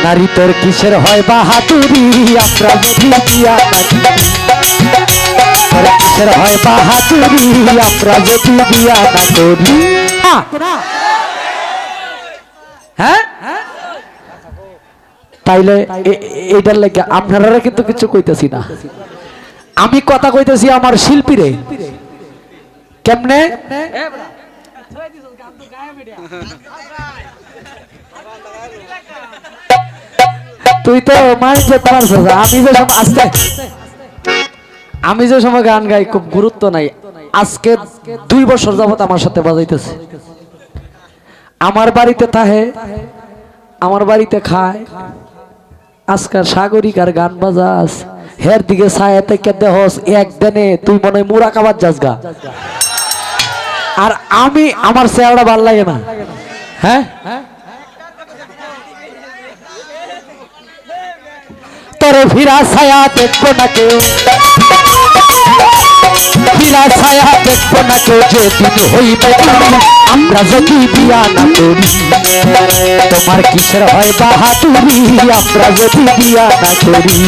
নারী তোর কিসের হয় বাহাদুরি আমরা যদি বিয়া না করি তোর কিসের হয় বাহাদুরি আমরা যদি বিয়া না করি হ্যাঁ তাইলে এইটার লাগে আপনারা কিন্তু কিছু কইতেছি না আমি কথা কইতেছি আমার শিল্পীরে কেমনে তুই তো মানে যেতে পারছিস আমি যে সময় গান গাই খুব গুরুত্ব নাই আজকে 2 বছর যাবত আমার সাথে বাজাইতেছে আমার বাড়িতে তাহে আমার বাড়িতে খায় আজকাল সাগরিক আর গান বাজাস হের দিকে ছায়া থেকে দেহস একদিনে তুই মনে হয় মুরা কাবার যাস গা আর আমি আমার চেহারা ভাল লাগে না হ্যাঁ তোরে ফিরা ছায়া দেখবো না কেউ ফিরা ছায়া দেখবো না কেউ যেদিন হইবে আমরা যদি বিয়া না করি তোমার কিসের হয় বাহাদুরি আমরা যদি বিয়া না করি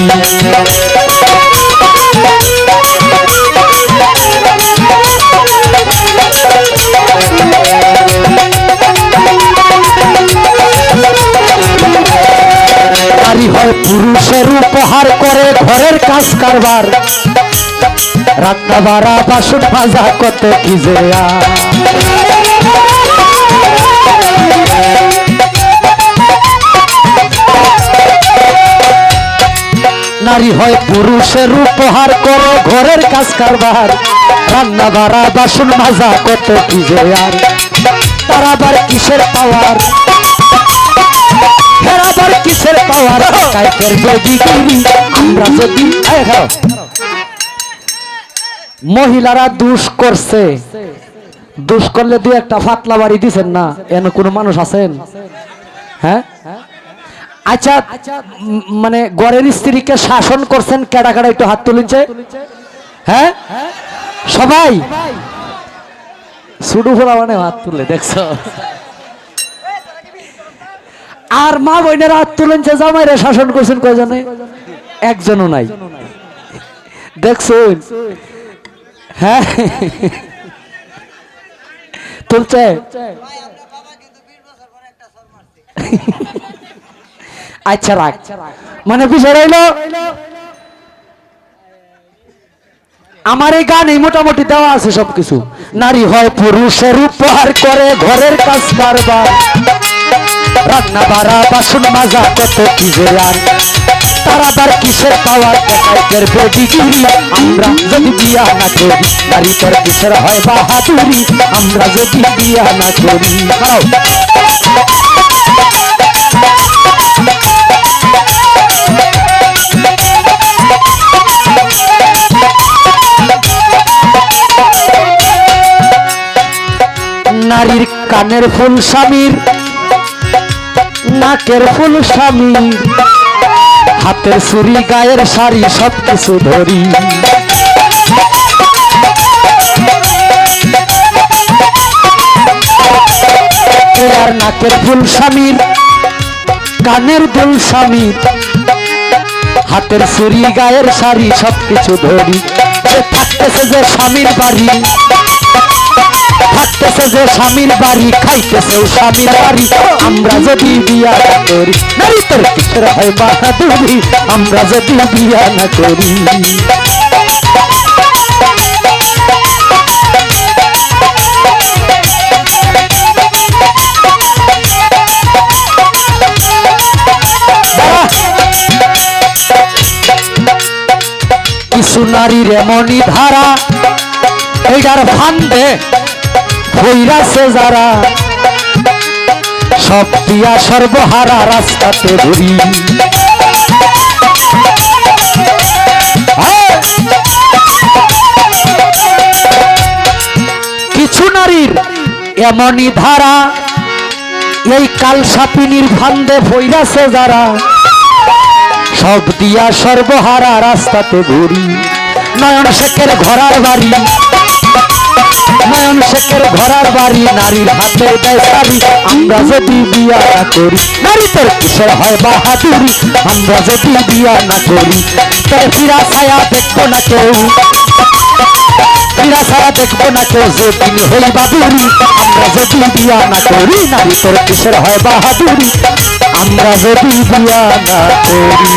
নারী হয় পুরুষের উপহার করে ঘরের কাজ কারবার রান্না বাড়া বাসন মাজা কত কি যে নারী হয় পুরুষের উপহার করে ঘরের কাজ কারবার রান্না বাড়া বাসন মাজা কত কি যে আর তার আবার কিসের পাওয়ার আবার কিসের পাওয়ার আমরা যদি মহিলারা দুষ করছে দুষ করলে 2-1 ফাতলা বাড়ি দিচ্ছেন না এন কোন মানুষ আছেন হ্যাঁ আচ্ছা মানে ঘরের স্ত্রীকে শাসন করছেন কেডা কেডা একটু হাত তুলেছে হ্যাঁ সবাই সুডু ফোলা মানে হাত তুলে দেখছো আর মা বোনেরা হাত তুলেছে জামাইরা শাসন করছেন কয়জনে একজনও নাই দেখছেন হ্যাঁ তুলছে আচ্ছা রাখ মানে বিষয় রইল আমার এই গানে মোটামুটি দেওয়া আছে সবকিছু নারী হয় পুরুষের উপহার করে ঘরের কাজ কারবার রান্না বাড়া বাসন মাজা কত কি যে আর তার আবার কিসের পাওয়ার আমরা যদি বিয়া না করি নারী তোর কিসের হয় বাহাদুরি আমরা যদি বিয়া না করি নারীর কানের ফুল স্বামীর নাকের ফুল স্বামীর হাতের চুরি গায়ের শাড়ি সবকিছু ধরি আর নাকের ফুল স্বামীর কানের দুল স্বামীর হাতের চুরি গায়ের শাড়ি সবকিছু ধরি সে থাকতেছে যে স্বামীর বাড়ি থাকতেছে যে স্বামীর বাড়ি খাইতেছে স্বামীর বাড়ি আমরা যদি বিয়া না করি নারী তোর কিসের হয় বাহাদুরি আমরা যদি বিয়া না করি কিছু নারীর এমনই ধারা এইটার ফান্দে হইরাছে যারা সব দিয়া সর্বহারা রাস্তাতে ঘুরি কিছু নারীর এমনই ধারা এই কালসাপিনীর ফান্দে হইরাছে যারা সব দিয়া সর্বহারা রাস্তাতে ঘুরি নয়ন শেখের ঘরার বাড়ি নয়ন শেখের ঘরার বাড়ি নারীর হাতে দেয় সারি আমরা যদি বিয়া না করি নারী তোর কিসের হয় বাহাদুরি আমরা যদি বিয়া না করি তোর ফিরা ছায়া দেখবো না কেউ ফিরা ছায়া দেখবো না কেউ যেদিন হই বাদুরি আমরা যদি বিয়া না করি নারী তোর কিসের হয় বাহাদুরি আমরা যদি বিয়া না করি